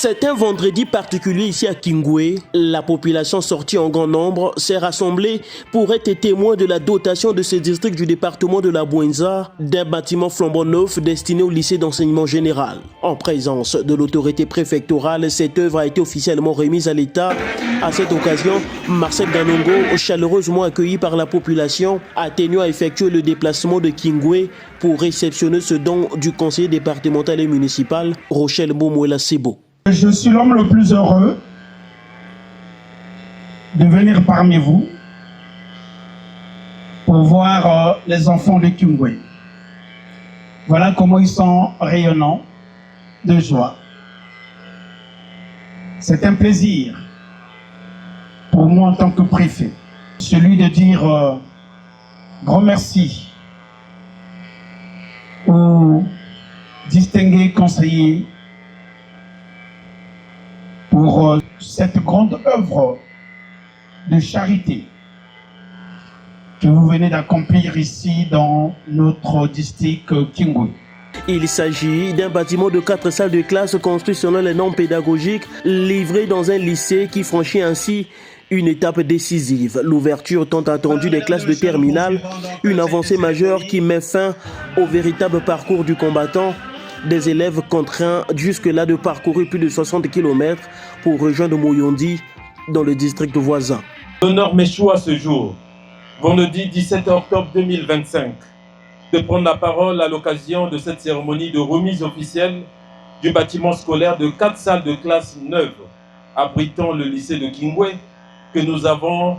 C'est un vendredi particulier ici à Kingwe. La population sortie en grand nombre s'est rassemblée pour être témoin de la dotation de ce district du département de la Bouenza d'un bâtiment flambant neuf destiné au lycée d'enseignement général. En présence de l'autorité préfectorale, cette œuvre a été officiellement remise à l'État. À cette occasion, Marcel Ganongo, chaleureusement accueilli par la population, a tenu à effectuer le déplacement de Kingwe pour réceptionner ce don du conseiller départemental et municipal, Rochelle Mbomouela Sebo. Je suis l'homme le plus heureux de venir parmi vous pour voir les enfants de Kingwe. Voilà comment ils sont rayonnants de joie. C'est un plaisir pour moi en tant que préfet, celui de dire grand merci aux distingués conseillers pour cette grande œuvre de charité que vous venez d'accomplir ici dans notre district Kingwe. Il s'agit d'un bâtiment de 4 salles de classe construit selon les normes pédagogiques, livré dans un lycée qui franchit ainsi une étape décisive. L'ouverture tant attendue des classes de terminale, une avancée majeure qui met fin au véritable parcours du combattant. Des élèves contraints jusque-là de parcourir plus de 60 km pour rejoindre Moyondi dans le district voisin. L'honneur m'échoue à ce jour, vendredi 17 octobre 2025, de prendre la parole à l'occasion de cette cérémonie de remise officielle du bâtiment scolaire de 4 salles de classe neuves abritant le lycée de Kingwe que nous avons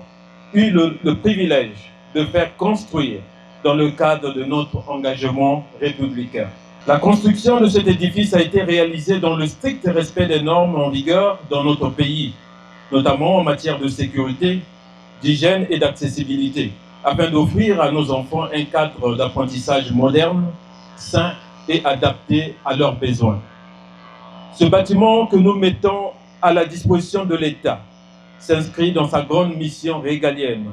eu le privilège de faire construire dans le cadre de notre engagement républicain. La construction de cet édifice a été réalisée dans le strict respect des normes en vigueur dans notre pays, notamment en matière de sécurité, d'hygiène et d'accessibilité, afin d'offrir à nos enfants un cadre d'apprentissage moderne, sain et adapté à leurs besoins. Ce bâtiment que nous mettons à la disposition de l'État s'inscrit dans sa grande mission régalienne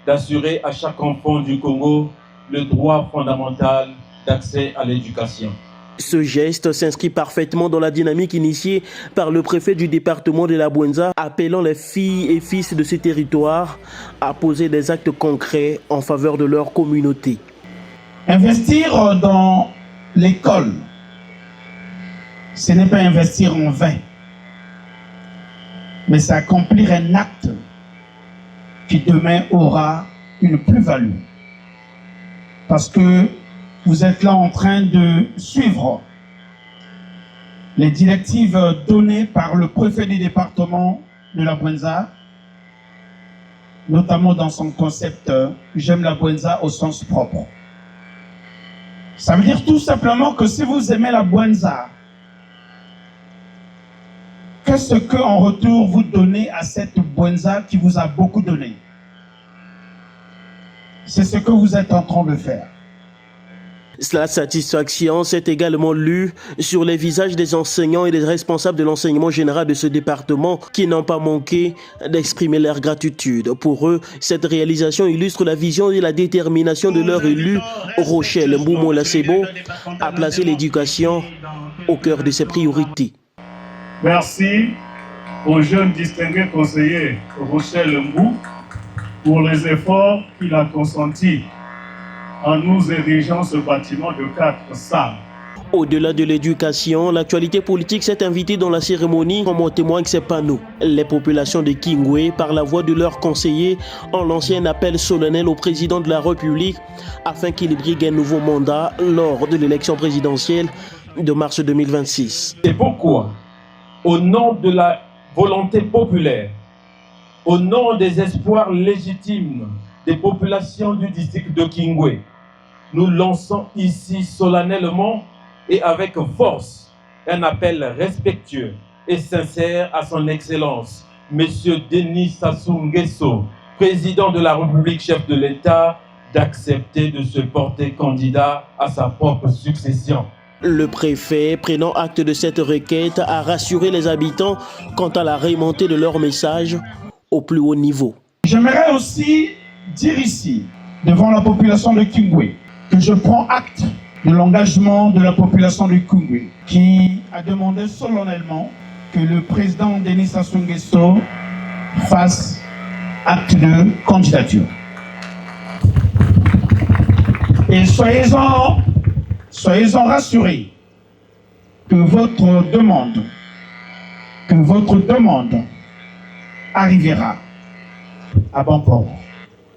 d'assurer à chaque enfant du Congo le droit fondamental d'accès à l'éducation. Ce geste s'inscrit parfaitement dans la dynamique initiée par le préfet du département de la Bouenza, appelant les filles et fils de ce territoire à poser des actes concrets en faveur de leur communauté. Investir dans l'école, ce n'est pas investir en vain, mais c'est accomplir un acte qui demain aura une plus-value. Parce que vous êtes là en train de suivre les directives données par le préfet du département de la Bouenza, notamment dans son concept « J'aime la Bouenza au sens propre ». Ça veut dire tout simplement que si vous aimez la Bouenza, qu'est-ce qu'en retour vous donnez à cette Bouenza qui vous a beaucoup donné? C'est ce que vous êtes en train de faire. La satisfaction s'est également lue sur les visages des enseignants et des responsables de l'enseignement général de ce département qui n'ont pas manqué d'exprimer leur gratitude. Pour eux, cette réalisation illustre la vision et la détermination de leur élu, Rochelle Mbomouela Sebo, à placer l'éducation au cœur de ses priorités. Merci au jeune distingué conseiller Rochelle Mbou pour les efforts qu'il a consentis en nous érigeant ce bâtiment de 4 salles. Au-delà de l'éducation, l'actualité politique s'est invitée dans la cérémonie, comme en témoignent ces panneaux. Les populations de Kingwe, par la voix de leurs conseillers, ont lancé un appel solennel au président de la République afin qu'il brigue un nouveau mandat lors de l'élection présidentielle de mars 2026. C'est pourquoi, au nom de la volonté populaire, au nom des espoirs légitimes des populations du district de Kingwe, nous lançons ici solennellement et avec force un appel respectueux et sincère à son Excellence, Monsieur Denis Sassou Nguesso, président de la République, chef de l'État, d'accepter de se porter candidat à sa propre succession. Le préfet, prenant acte de cette requête, a rassuré les habitants quant à la remontée de leur message au plus haut niveau. J'aimerais aussi dire ici, devant la population de Kingwe, que je prends acte de l'engagement de la population de Kingwe, qui a demandé solennellement que le président Denis Sassou Nguesso fasse acte de candidature. Et soyez-en rassurés que votre demande arrivera à bon port.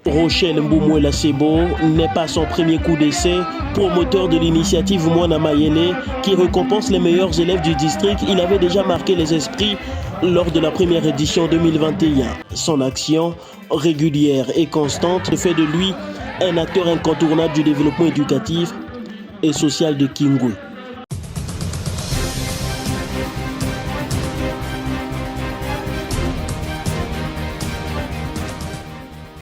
Rochelle Mboumouela Sebo n'est pas son premier coup d'essai. Promoteur de l'initiative Mwana Mayele qui récompense les meilleurs élèves du district, il avait déjà marqué les esprits lors de la première édition 2021. Son action régulière et constante fait de lui un acteur incontournable du développement éducatif et social de Kingwe.